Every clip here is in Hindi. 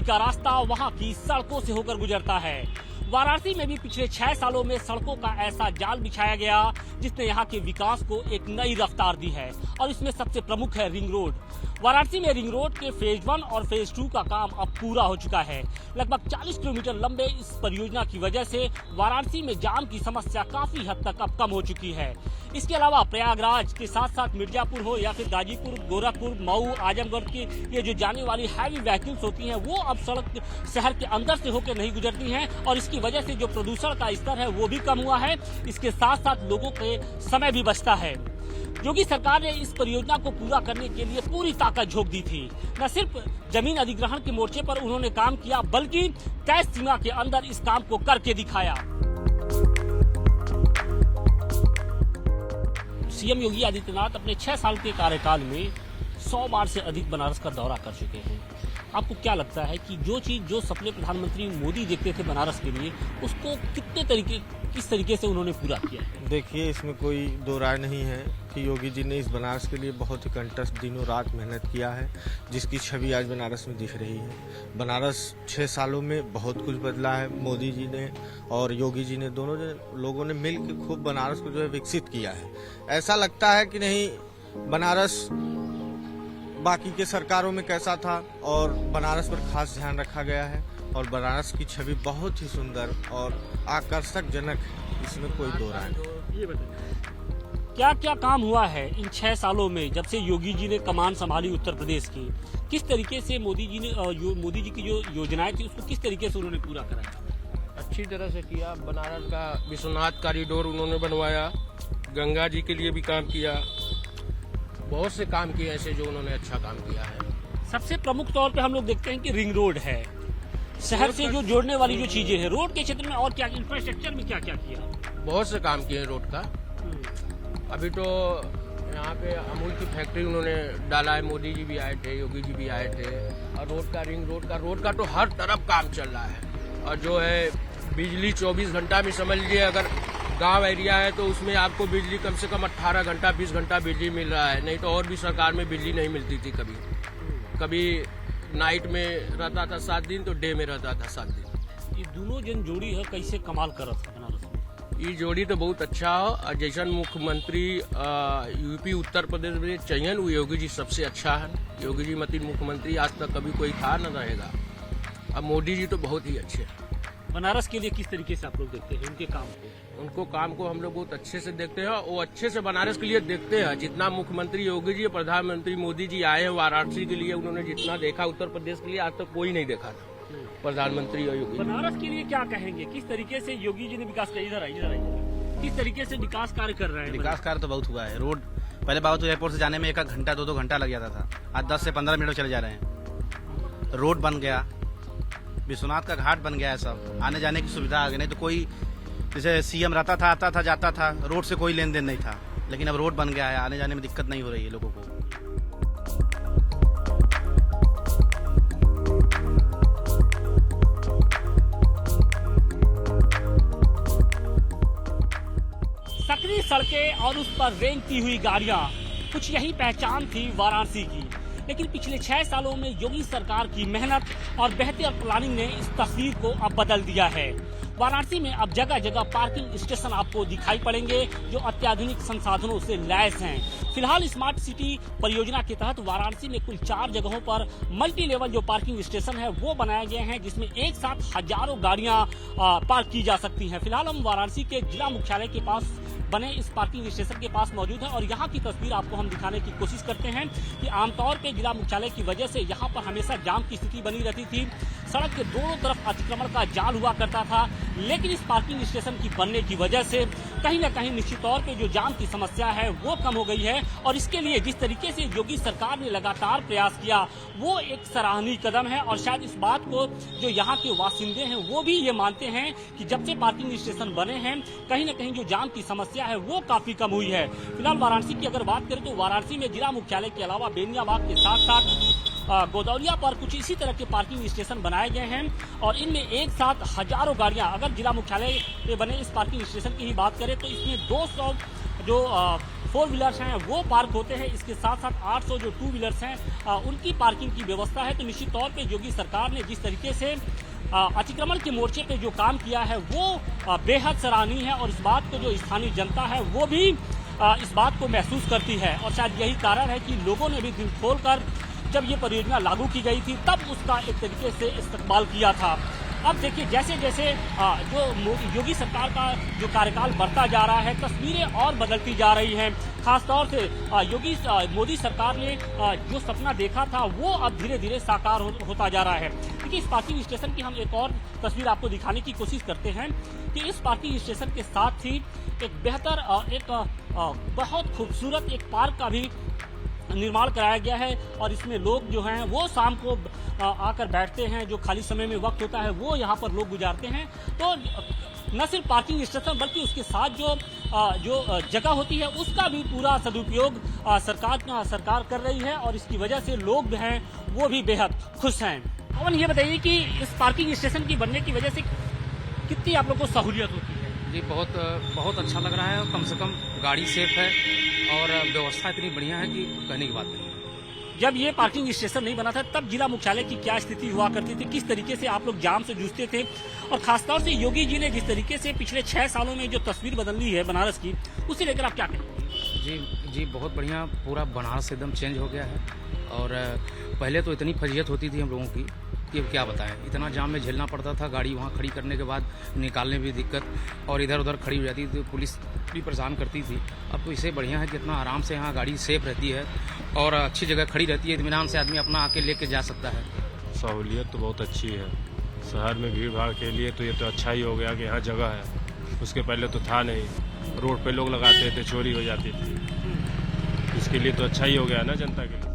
का रास्ता वहां की सड़कों से होकर गुजरता है। वाराणसी में भी पिछले 6 सालों में सड़कों का ऐसा जाल बिछाया गया जिसने यहाँ के विकास को एक नई रफ्तार दी है और इसमें सबसे प्रमुख है रिंग रोड। वाराणसी में रिंग रोड के फेज 1 और फेज 2 का काम अब पूरा हो चुका है। लगभग 40 किलोमीटर लंबे इस परियोजना की वजह से वाराणसी में जाम की समस्या काफी हद तक अब कम हो चुकी है। इसके अलावा प्रयागराज के साथ साथ मिर्जापुर हो या फिर गाजीपुर, गोरखपुर, मऊ, आजमगढ़ की ये जो जाने वाली हैवी व्हीकल्स होती हैं वो अब सड़क शहर के अंदर से होकर नहीं गुजरती हैं और इसकी वजह से जो प्रदूषण का स्तर है वो भी कम हुआ है। इसके साथ साथ लोगों के समय भी बचता है। योगी सरकार ने इस परियोजना को पूरा करने के लिए पूरी ताकत झोंक दी थी। न सिर्फ जमीन अधिग्रहण के मोर्चे पर उन्होंने काम किया बल्कि तय सीमा के अंदर इस काम को करके दिखाया। सीएम योगी आदित्यनाथ अपने 6 साल के कार्यकाल में 100 बार से अधिक बनारस का दौरा कर चुके हैं। आपको क्या लगता है कि जो सपने प्रधानमंत्री मोदी देखते थे बनारस के लिए उसको किस तरीके से उन्होंने पूरा किया है? देखिए, इसमें कोई दो राय नहीं है कि योगी जी ने इस बनारस के लिए बहुत ही कंटस्ट दिनों रात मेहनत किया है, जिसकी छवि आज बनारस में दिख रही है। बनारस 6 सालों में बहुत कुछ बदला है। मोदी जी ने और योगी जी ने दोनों लोगों ने मिल के खूब बनारस को जो है विकसित किया है। ऐसा लगता है कि नहीं, बनारस बाकी के सरकारों में कैसा था और बनारस पर खास ध्यान रखा गया है और बनारस की छवि बहुत ही सुंदर और आकर्षक जनक है, इसमें कोई दो राय नहीं। ये बताइए क्या क्या काम हुआ है इन 6 सालों में जब से योगी जी ने कमान संभाली उत्तर प्रदेश की? किस तरीके से मोदी जी की जो योजनाएं थी उसको किस तरीके से उन्होंने पूरा कराया? अच्छी तरह से किया। बनारस का विश्वनाथ कॉरिडोर उन्होंने बनवाया, गंगा जी के लिए भी काम किया, बहुत से काम किए ऐसे जो उन्होंने अच्छा काम किया है। सबसे प्रमुख तौर पे हम लोग देखते हैं कि रिंग रोड है, शहर से जो जोड़ने वाली जो चीजें हैं। रोड के क्षेत्र में और क्या इंफ्रास्ट्रक्चर में क्या क्या किया? बहुत से काम किए रोड का। अभी तो यहाँ पे अमूल की फैक्ट्री उन्होंने डाला है, मोदी जी भी आए थे, योगी जी भी आए थे। और रोड का, रिंग रोड का तो हर तरफ काम चल रहा है। और जो है बिजली 24 घंटा में, समझ लीजिए अगर गांव एरिया है तो उसमें आपको बिजली कम से कम 18 घंटा 20 घंटा बिजली मिल रहा है। नहीं तो और भी सरकार में बिजली नहीं मिलती थी। कभी नाइट में रहता था 7 दिन तो डे में रहता था 7 दिन। ये दोनों जन जोड़ी है कैसे कमाल कर रहा था बनारस में? ये जोड़ी तो बहुत अच्छा हो और जैसा मुख्यमंत्री यूपी उत्तर प्रदेश में चयन हुए योगी जी सबसे अच्छा है। योगी जी मतीन मुख्यमंत्री आज तक कभी कोई था न रहेगा। अब मोदी जी तो बहुत ही अच्छे हैं। बनारस के लिए किस तरीके से आप लोग देखते हैं उनके काम को? उनको काम को हम लोग बहुत अच्छे से देखते हैं। वो अच्छे से बनारस के लिए देखते हैं। जितना मुख्यमंत्री योगी जी, प्रधानमंत्री मोदी जी आए हैं वाराणसी के लिए, उन्होंने जितना देखा उत्तर प्रदेश के लिए आज तक कोई नहीं देखा था प्रधानमंत्री और योगी। बनारस के लिए क्या कहेंगे? किस तरीके से योगी जी ने विकास किया? इधर आइए। किस तरीके से विकास कार्य कर रहे हैं? विकास कार्य तो बहुत हुआ है। रोड पहले बाबा एयरपोर्ट से जाने में 1 घंटा 2 घंटा लग जाता था, आज 10 से 15 मिनट चले जा रहे हैं। रोड बन गया, विश्वनाथ का घाट बन गया है, सब आने जाने की सुविधा आ गई। नहीं तो कोई जैसे सीएम रहता था, आता था, जाता था, रोड से कोई लेन देन नहीं था। लेकिन अब रोड बन गया है, आने जाने में दिक्कत नहीं हो रही है लोगों को। सकरी सड़कें और उस पर रेंगती हुई गाड़ियां, कुछ यही पहचान थी वाराणसी की। लेकिन पिछले 6 सालों में योगी सरकार की मेहनत और बेहतर प्लानिंग ने इस तस्वीर को अब बदल दिया है। वाराणसी में अब जगह जगह पार्किंग स्टेशन आपको दिखाई पड़ेंगे जो अत्याधुनिक संसाधनों से लैस हैं। फिलहाल स्मार्ट सिटी परियोजना के तहत वाराणसी में कुल 4 जगहों पर मल्टी लेवल जो पार्किंग स्टेशन है वो बनाए गए हैं जिसमें एक साथ हजारों गाड़ियां पार्क की जा सकती हैं। फिलहाल हम वाराणसी के जिला मुख्यालय के पास बने इस पार्किंग स्टेशन के पास मौजूद है और यहाँ की तस्वीर आपको हम दिखाने की कोशिश करते हैं कि आमतौर पे जिला मुख्यालय की वजह से यहाँ पर हमेशा जाम की स्थिति बनी रहती थी। सड़क के दोनों तरफ अतिक्रमण का जाल हुआ करता था, लेकिन इस पार्किंग स्टेशन की बनने की वजह से कहीं न कहीं निश्चित तौर पे जो जाम की समस्या है वो कम हो गई है। और इसके लिए जिस तरीके से योगी सरकार ने लगातार प्रयास किया वो एक सराहनीय कदम है और शायद इस बात को जो यहाँ के बासिंदे हैं वो भी ये मानते हैं कि जब से पार्किंग स्टेशन बने हैं कहीं न कहीं जो जाम की समस्या है वो काफी कम हुई है। फिलहाल वाराणसी की अगर बात करें तो वाराणसी में जिला मुख्यालय के अलावा बेनियाबाग के साथ साथ गोदौलिया पर कुछ इसी तरह के पार्किंग स्टेशन बनाए गए हैं और इनमें एक साथ हजारों गाड़ियां, अगर जिला मुख्यालय पे बने इस पार्किंग स्टेशन की ही बात करें तो इसमें 200 जो 4 व्हीलर्स हैं वो पार्क होते हैं। इसके साथ साथ 800 जो 2 व्हीलर्स हैं उनकी पार्किंग की व्यवस्था है। तो निश्चित तौर पे योगी सरकार ने जिस तरीके से अतिक्रमण के मोर्चे पे जो काम किया है वो बेहद सराहनीय है और इस बात को जो स्थानीय जनता है वो भी इस बात को महसूस करती है और शायद यही कारण है कि लोगों ने भी दिल खोलकर जब ये परियोजना लागू की गई थी तब उसका एक तरीके से इस्तेमाल किया था। अब देखिए जैसे जैसे जो योगी सरकार का जो कार्यकाल बढ़ता जा रहा है तस्वीरें और बदलती जा रही हैं। खासतौर से मोदी सरकार ने जो सपना देखा था वो अब धीरे धीरे साकार होता जा रहा है। देखिए इस पार्किंग स्टेशन की हम एक और तस्वीर आपको दिखाने की कोशिश करते हैं कि इस पार्किंग स्टेशन के साथ ही एक बेहतर बहुत खूबसूरत एक पार्क का भी निर्माण कराया गया है और इसमें लोग जो हैं वो शाम को आकर बैठते हैं। जो खाली समय में वक्त होता है वो यहाँ पर लोग गुजारते हैं। तो न सिर्फ पार्किंग स्टेशन बल्कि उसके साथ जो जगह होती है उसका भी पूरा सदुपयोग सरकार कर रही है और इसकी वजह से लोग हैं वो भी बेहद खुश हैं। पवन ये बताइए कि इस पार्किंग स्टेशन की बनने की वजह से कितनी आप लोग को सहूलियत होती है? जी बहुत अच्छा लग रहा है और कम से कम गाड़ी सेफ है और व्यवस्था इतनी बढ़िया है कि कहने की बात नहीं। जब ये पार्किंग स्टेशन नहीं बना था तब जिला मुख्यालय की क्या स्थिति हुआ करती थी, किस तरीके से आप लोग जाम से जूझते थे और खासतौर से योगी जी ने जिस तरीके से पिछले 6 सालों में जो तस्वीर बदली है बनारस की उसे लेकर आप क्या कहेंगे? जी बहुत बढ़िया, पूरा बनारस एकदम चेंज हो गया है और पहले तो इतनी फजीयत होती थी हम लोगों की कि क्या बताएं, इतना जाम में झेलना पड़ता था। गाड़ी वहाँ खड़ी करने के बाद निकालने में दिक्कत और इधर उधर खड़ी हो जाती थी, पुलिस भी परेशान करती थी। अब तो इससे बढ़िया है कि इतना आराम से यहाँ गाड़ी सेफ रहती है और अच्छी जगह खड़ी रहती है, इत्मीनान से आदमी अपना आके लेके जा सकता है। सहूलियत तो बहुत अच्छी है शहर में भीड़ भाड़ के लिए, तो ये तो अच्छा ही हो गया कि यहाँ जगह है। उसके पहले तो था नहीं, रोड पे लोग लगाते थे, चोरी हो जाती थी। इसके लिए तो अच्छा ही हो गया ना जनता के लिए।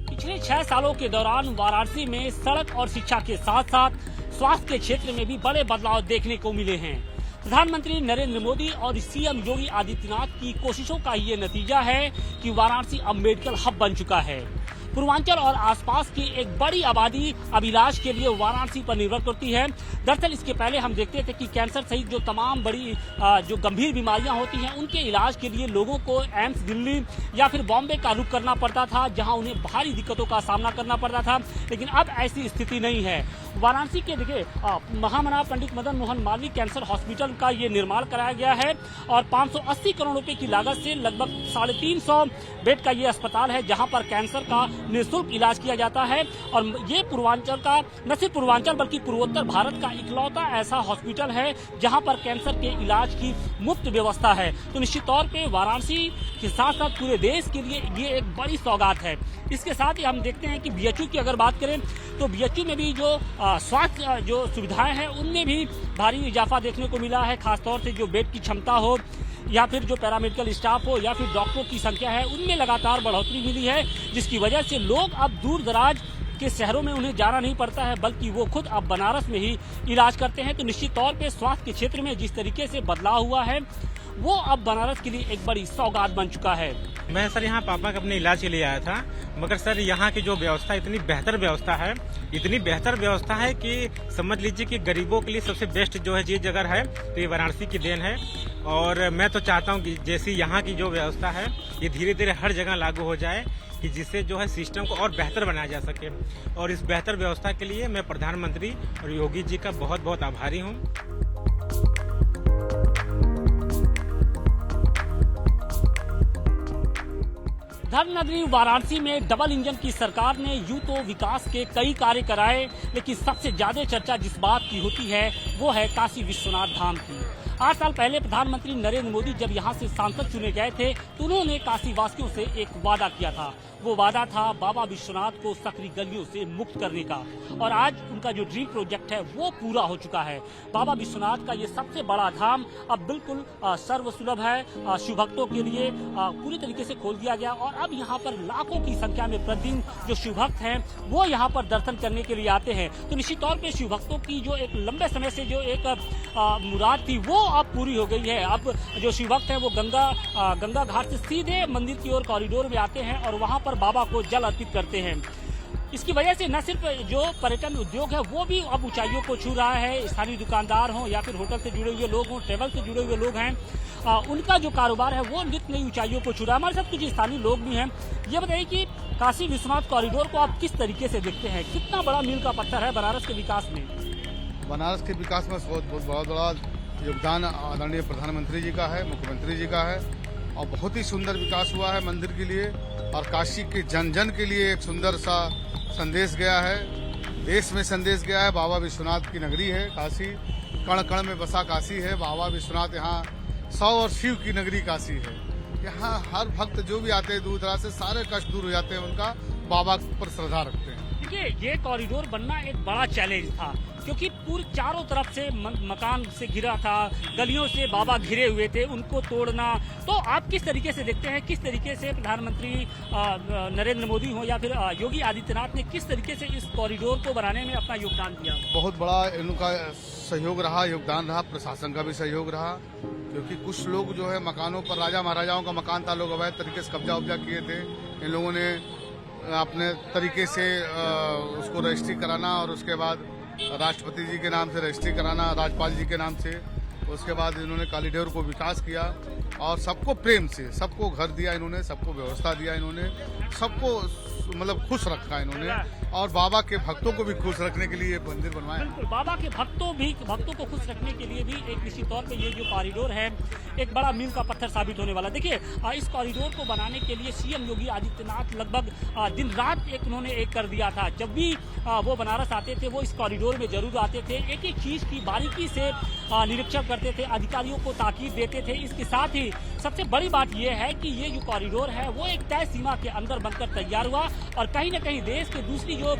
पिछले 6 सालों के दौरान वाराणसी में सड़क और शिक्षा के साथ साथ स्वास्थ्य के क्षेत्र में भी बड़े बदलाव देखने को मिले हैं। प्रधानमंत्री नरेंद्र मोदी और सीएम योगी आदित्यनाथ की कोशिशों का ये नतीजा है कि वाराणसी अब मेडिकल हब बन चुका है। पूर्वांचल और आसपास की एक बड़ी आबादी अब इलाज के लिए वाराणसी पर निर्भर करती है। दरअसल इसके पहले हम देखते थे कि कैंसर सहित जो तमाम बड़ी जो गंभीर बीमारियां होती हैं उनके इलाज के लिए लोगों को एम्स दिल्ली या फिर बॉम्बे का रुख करना पड़ता था, जहां उन्हें भारी दिक्कतों का सामना करना पड़ता था। लेकिन अब ऐसी स्थिति नहीं है। वाराणसी के देखिए महामना पंडित मदन मोहन मालवीय कैंसर हॉस्पिटल का ये निर्माण कराया गया है और 580 करोड़ रुपए की लागत से लगभग 350 बेड का ये अस्पताल है, जहां पर कैंसर का निःशुल्क इलाज किया जाता है। और ये पूर्वांचल का न सिर्फ पूर्वांचल बल्कि पूर्वोत्तर भारत का इकलौता ऐसा हॉस्पिटल है जहां पर कैंसर के इलाज की मुफ्त व्यवस्था है। तो निश्चित तौर पे वाराणसी के साथ साथ पूरे देश के लिए ये एक बड़ी सौगात है। इसके साथ ही हम देखते हैं कि बीएचयू की अगर बात करें तो बीएचयू में भी जो स्वास्थ्य जो सुविधाएं हैं उनमें भी भारी इजाफा देखने को मिला है। खासतौर से जो बेड की क्षमता हो या फिर जो पैरामेडिकल स्टाफ हो या फिर डॉक्टरों की संख्या है उनमें लगातार बढ़ोतरी मिली है, जिसकी वजह से लोग अब दूर दराज के शहरों में उन्हें जाना नहीं पड़ता है बल्कि वो खुद अब बनारस में ही इलाज करते हैं। तो निश्चित तौर पे स्वास्थ्य के क्षेत्र में जिस तरीके से बदलाव हुआ है वो अब बनारस के लिए एक बड़ी सौगात बन चुका है। मैं सर यहाँ पापा के अपने इलाज के लिए आया था, मगर सर यहाँ की जो व्यवस्था इतनी बेहतर व्यवस्था है कि समझ लीजिए कि गरीबों के लिए सबसे बेस्ट जो है ये जगह है, तो ये वाराणसी की देन है। और मैं तो चाहता हूँ कि जैसी यहाँ की जो व्यवस्था है ये धीरे धीरे हर जगह लागू हो जाए कि जिससे जो है सिस्टम को और बेहतर बनाया जा सके। और इस बेहतर व्यवस्था के लिए मैं प्रधानमंत्री और योगी जी का बहुत बहुत आभारी हूँ। धर्मनगरी वाराणसी में डबल इंजन की सरकार ने यूं तो विकास के कई कार्य कराए, लेकिन सबसे ज्यादा चर्चा जिस बात की होती है वो है काशी विश्वनाथ धाम की। 8 साल पहले प्रधानमंत्री नरेंद्र मोदी जब यहां से सांसद चुने गए थे तो उन्होंने काशी वासियों से एक वादा किया था। वो वादा था बाबा विश्वनाथ को सकरी गलियों से मुक्त करने का, और आज उनका जो ड्रीम प्रोजेक्ट है वो पूरा हो चुका है। बाबा विश्वनाथ का ये सबसे बड़ा धाम अब बिल्कुल सर्वसुलभ है, शिव भक्तों के लिए पूरी तरीके से खोल दिया गया। और अब यहाँ पर लाखों की संख्या में प्रतिदिन जो शिव भक्त हैं वो यहाँ पर दर्शन करने के लिए आते हैं। तो निश्चित तौर पर शिव भक्तों की जो एक लंबे समय से जो एक मुराद थी वो अब पूरी हो गई है। अब जो शिव भक्त हैं वो गंगा घाट से सीधे मंदिर की ओर कॉरिडोर में आते हैं और वहाँ पर बाबा को जल अर्पित करते हैं। इसकी वजह से न सिर्फ जो पर्यटन उद्योग है वो भी अब ऊंचाइयों को छू रहा है। स्थानीय दुकानदार हों या फिर होटल से जुड़े हुए लोग हों, ट्रेवल से जुड़े हुए लोग हैं, उनका जो कारोबार है वो नित नई ऊंचाइयों को छू रहा है। हमारे साथ कुछ स्थानीय लोग भी हैं। ये बताइए कि काशी विश्वनाथ कॉरिडोर को आप किस तरीके से देखते हैं? कितना बड़ा मील का पत्थर है बनारस के विकास में? बनारस के विकास में बहुत बड़ा योगदान आदरणीय प्रधानमंत्री जी का है, मुख्यमंत्री जी का है, और बहुत ही सुंदर विकास हुआ है मंदिर के लिए और काशी के जन जन के लिए एक सुंदर सा संदेश गया है। देश में संदेश गया है। बाबा विश्वनाथ की नगरी है काशी, कण कण में बसा काशी है। बाबा विश्वनाथ यहाँ 100 और शिव की नगरी काशी है। यहाँ हर भक्त जो भी आते हैं दूर दराज से, सारे कष्ट दूर हो जाते हैं उनका, बाबा पर श्रद्धा रखते हैं। देखिए, ये कॉरिडोर बनना एक बड़ा चैलेंज था क्योंकि पूरे चारों तरफ से मकान से घिरा था, गलियों से बाबा घिरे हुए थे, उनको तोड़ना। तो आप किस तरीके से देखते हैं, किस तरीके से प्रधानमंत्री नरेंद्र मोदी हो या फिर योगी आदित्यनाथ ने किस तरीके से इस कॉरिडोर को बनाने में अपना योगदान दिया? बहुत बड़ा इनका सहयोग रहा, योगदान रहा, प्रशासन का भी सहयोग रहा, क्योंकि कुछ लोग जो है मकानों पर, राजा महाराजाओं का मकान था, लोग अवैध तरीके से कब्जा उब्जा किए थे। इन लोगों ने अपने तरीके से उसको रजिस्ट्री कराना और उसके बाद राष्ट्रपति जी के नाम से रजिस्ट्री कराना, राज्यपाल जी के नाम से। उसके बाद इन्होंने कॉरिडोर को विकास किया और सबको प्रेम से, सबको घर दिया इन्होंने, सबको व्यवस्था दिया इन्होंने, सबको मतलब खुश रखा इन्होंने, और बाबा के भक्तों को भी खुश रखने के लिए मंदिर बनवाया। बिल्कुल, बाबा के भक्तों को खुश रखने के लिए भी एक निश्चित तौर पे ये जो कॉरिडोर है एक बड़ा मील का पत्थर साबित होने वाला। देखिए, इस कॉरिडोर को बनाने के लिए सीएम योगी आदित्यनाथ लगभग दिन रात उन्होंने एक कर दिया था। जब भी वो बनारस आते थे वो इस कॉरिडोर में जरूर आते थे, एक एक चीज की बारीकी से निरीक्षण करते थे, अधिकारियों को ताकीद देते थे। इसके साथ ही सबसे बड़ी बात यह है कि ये जो कॉरिडोर है वो एक तय सीमा के अंदर बनकर तैयार हुआ और कहीं न कहीं देश के दूसरी जो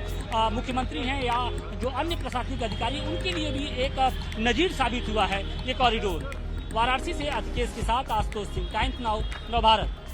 मुख्यमंत्री हैं या जो अन्य प्रशासनिक अधिकारी, उनके लिए भी एक नजीर साबित हुआ है ये कॉरिडोर। वाराणसी से अतिकेश के साथ आशुतोष सिंह, टाइम्स नाउ, नव भारत।